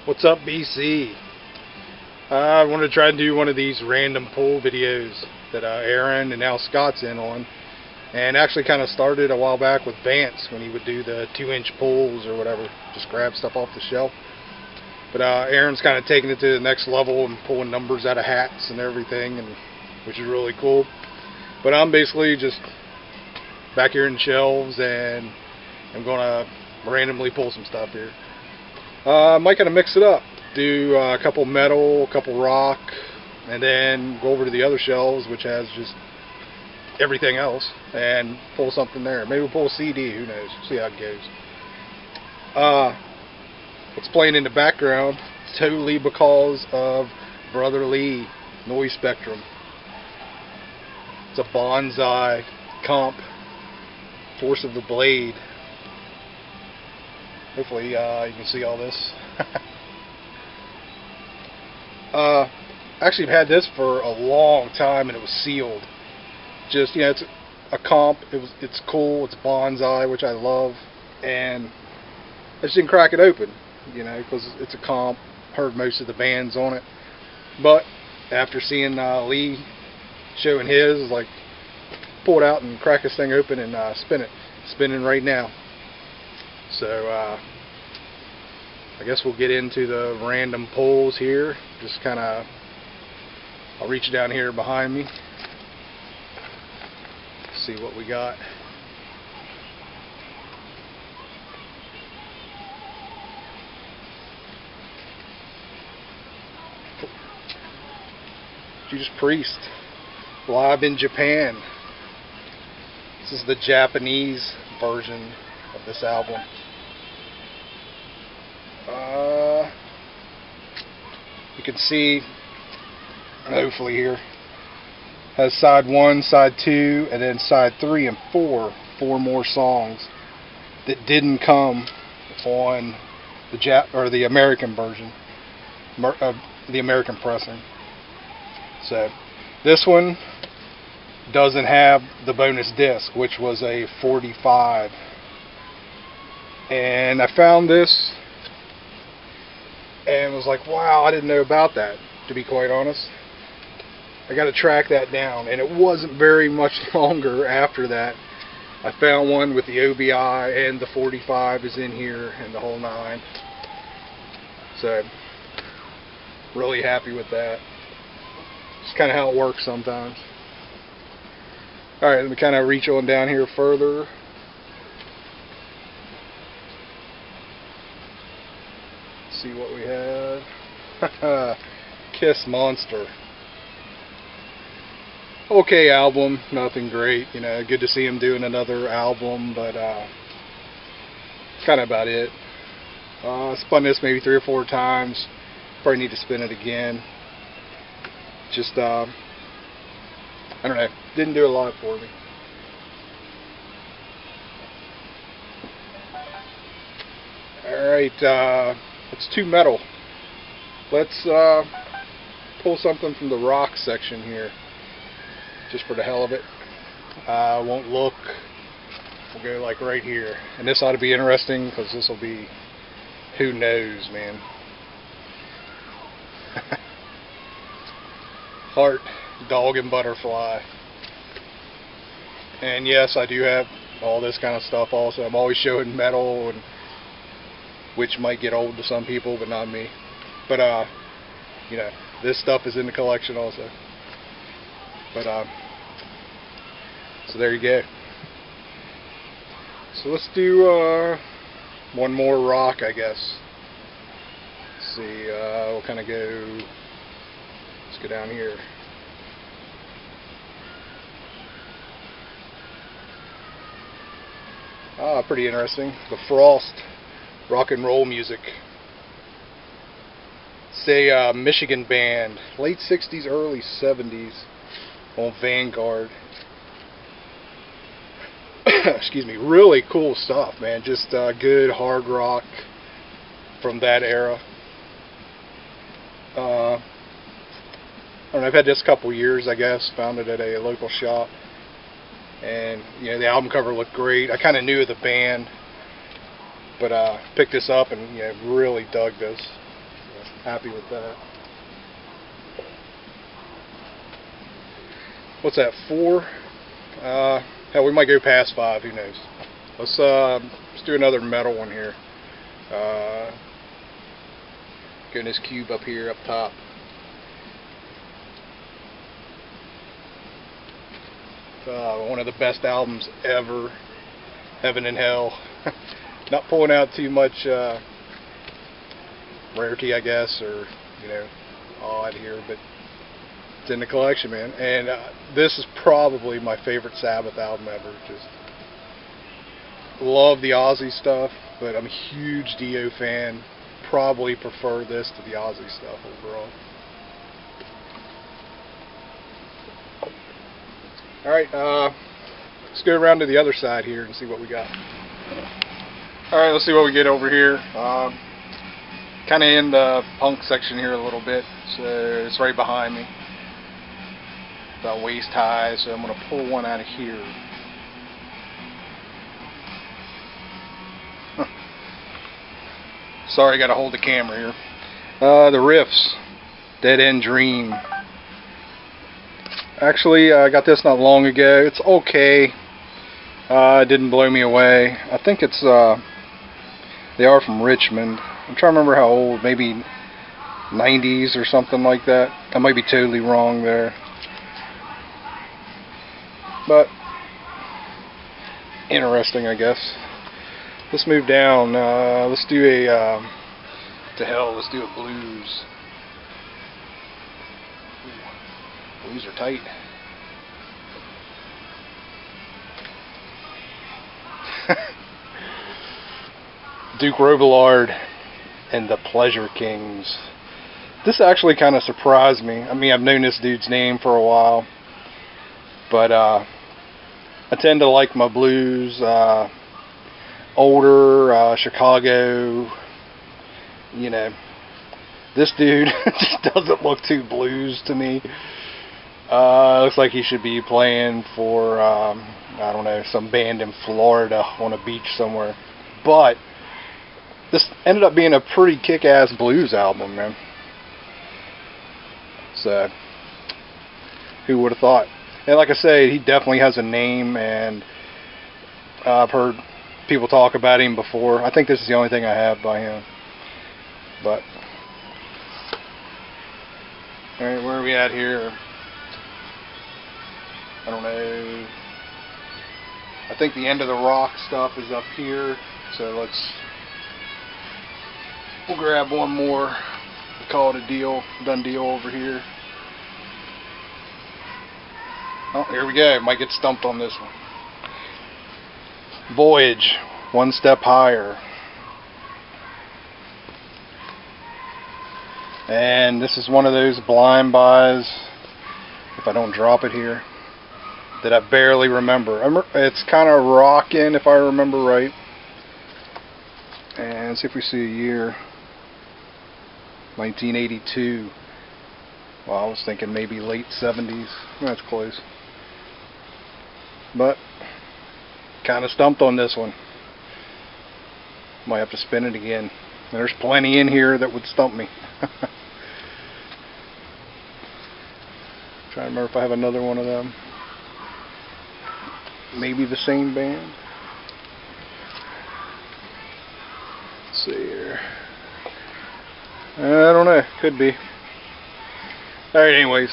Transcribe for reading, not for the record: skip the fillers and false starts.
What's up, BC? I wanted to try and do one of these random pull videos that Aaron and now Scott's in on, and actually kind of started a while back with Vance when he would do the 2-inch pulls or whatever, just grab stuff off the shelf. But Aaron's kind of taking it to the next level and pulling numbers out of hats and everything, and which is really cool. But I'm basically just back here in shelves, and I'm gonna randomly pull some stuff here. I might kind of mix it up, do a couple metal, a couple rock, and then go over to the other shelves, which has just everything else, and pull something there. Maybe we'll pull a CD, who knows, see how it goes. What's playing in the background, totally because of Brother Lee Noise Spectrum. It's a bonsai comp, Force of the Blade. Hopefully you can see all this. Actually, I've had this for a long time, and it was sealed. Just, it's a comp. It's cool. It's bonsai, which I love, and I just didn't crack it open, because it's a comp. Heard most of the bands on it, but after seeing Lee showing his, it's like pull it out and crack this thing open and spin it. Spinning right now. So I guess we'll get into the random pulls here. Just kind of, I'll reach down here behind me, see what we got. Judas Priest, live in Japan. This is the Japanese version of this album. You can see, hopefully here, has side 1, side 2, and then side 3 and 4. 4 more songs that didn't come on the American version, the American pressing. So this one doesn't have the bonus disc, which was a 45. And I found this and was like, wow, I didn't know about that, to be quite honest. I got to track that down, and it wasn't very much longer after that. I found one with the OBI, and the 45 is in here, and the whole 9. So, really happy with that. It's kind of how it works sometimes. Alright, let me kind of reach on down here further. See what we have. Kiss Monster. Okay album, nothing great. Good to see him doing another album, but kind of about it. Spun this maybe 3 or 4 times. Probably need to spin it again. Just, I don't know, didn't do a lot for me. Alright, it's too metal. Let's pull something from the rock section here, just for the hell of it. Won't look. We'll go like right here. And this ought to be interesting, because this will be, who knows, man. Heart, Dog and Butterfly. And yes, I do have all this kind of stuff also. I'm always showing metal, and which might get old to some people, but not me. But this stuff is in the collection also. But so there you go. So let's do one more rock, I guess. Let's see, we'll kind of go. Let's go down here. Pretty interesting. The Frost, rock and roll music. It's a Michigan band, late 60s, early 70s, on Vanguard. Excuse me, really cool stuff, man. Just good hard rock from that era. I don't know, I've had this a couple years, I guess. Found it at a local shop. And, the album cover looked great. I kind of knew of the band, but picked this up and, really dug this. happy with that. What's that, 4? Hell, we might go past 5, who knows. Let's do another metal one here. Getting this cube up here, up top. One of the best albums ever, Heaven and Hell. Not pulling out too much rarity, I guess, or, you know, odd here, but it's in the collection, man. And this is probably my favorite Sabbath album ever. Just love the Ozzy stuff, but I'm a huge Dio fan. Probably prefer this to the Ozzy stuff overall. Alright, let's go around to the other side here and see what we got. Alright, let's see what we get over here. Kind of in the punk section here a little bit, so it's right behind me. About waist high, so I'm going to pull one out of here. Sorry, I got to hold the camera here. The Riffs, Dead End Dream. Actually, I got this not long ago. It's okay. It didn't blow me away. I think it's they are from Richmond. I'm trying to remember how old. Maybe 90s or something like that. I might be totally wrong there. But interesting, I guess. Let's move down. Let's do a to hell. Let's do a blues. Blues are tight. Duke Robillard and the Pleasure Kings. This actually kind of surprised me. I mean, I've known this dude's name for a while, but I tend to like my blues older, Chicago, you know. This dude just doesn't look too blues to me. Looks like he should be playing for, I don't know, some band in Florida on a beach somewhere. But this ended up being a pretty kick-ass blues album, man. So, who would have thought? And like I say, he definitely has a name, and I've heard people talk about him before. I think this is the only thing I have by him. But, alright, where are we at here? I don't know. I think the end of the rock stuff is up here. So we'll grab one more. Call it a deal. Done deal over here. Oh, here we go. Might get stumped on this one. Voyage, One Step Higher. And this is one of those blind buys, if I don't drop it here, that I barely remember. It's kind of rocking, if I remember right. And see if we see a year. 1982. Well, I was thinking maybe late 70s. That's close. But kind of stumped on this one. Might have to spin it again. There's plenty in here that would stump me. Trying to remember if I have another one of them. Maybe the same band. Let's see here. I don't know. Could be. Alright, anyways.